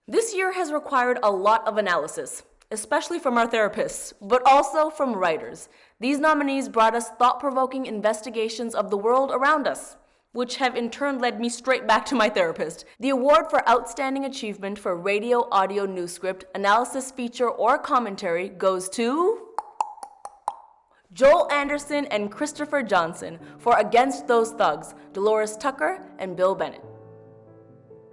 This year has required a lot of analysis, especially from our therapists, but also from writers. These nominees brought us thought-provoking investigations of the world around us, which have in turn led me straight back to my therapist. The award for Outstanding Achievement for Radio Audio Newscript, Analysis Feature, or Commentary goes to Joel Anderson and Christopher Johnson for Against Those Thugs, Delores Tucker and Bill Bennett.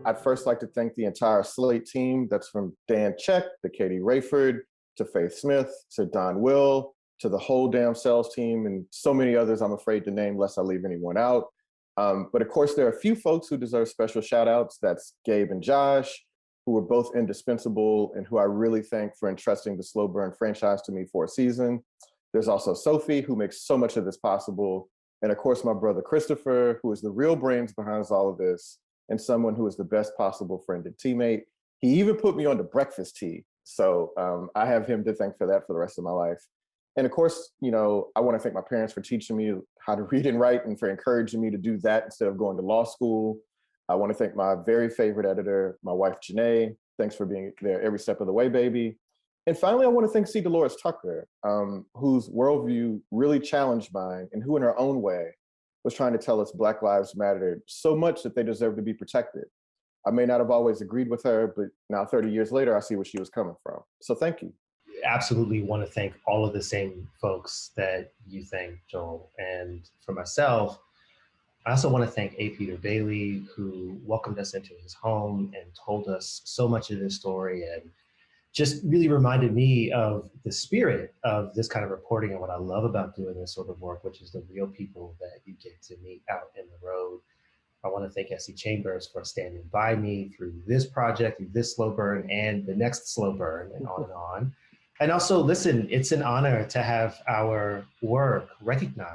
I'd first like to thank the entire Slate team. That's from Dan Check to Katie Rayford, to Faith Smith, to Don Will, to the whole damn sales team, and so many others I'm afraid to name lest I leave anyone out. But of course, there are a few folks who deserve special shout outs. That's Gabe and Josh, who were both indispensable and who I really thank for entrusting the Slow Burn franchise to me for a season. There's also Sophie, who makes so much of this possible. And of course, my brother Christopher, who is the real brains behind all of this, and someone who is the best possible friend and teammate. He even put me on the breakfast tea. So I have him to thank for that for the rest of my life. And of course, I want to thank my parents for teaching me how to read and write and for encouraging me to do that instead of going to law school. I want to thank my very favorite editor, my wife, Janae. Thanks for being there every step of the way, baby. And finally, I want to thank C. Delores Tucker, whose worldview really challenged mine and who in her own way was trying to tell us Black Lives Mattered so much that they deserve to be protected. I may not have always agreed with her, but now 30 years later, I see where she was coming from. So thank you. Absolutely want to thank all of the same folks that you thank, Joel. And for myself, I also want to thank A. Peter Bailey, who welcomed us into his home and told us so much of this story and just really reminded me of the spirit of this kind of reporting and what I love about doing this sort of work, which is the real people that you get to meet out in the road. I want to thank S.C. Chambers for standing by me through this project, through this slow burn and the next slow burn and on and on. And also, listen, it's an honor to have our work recognized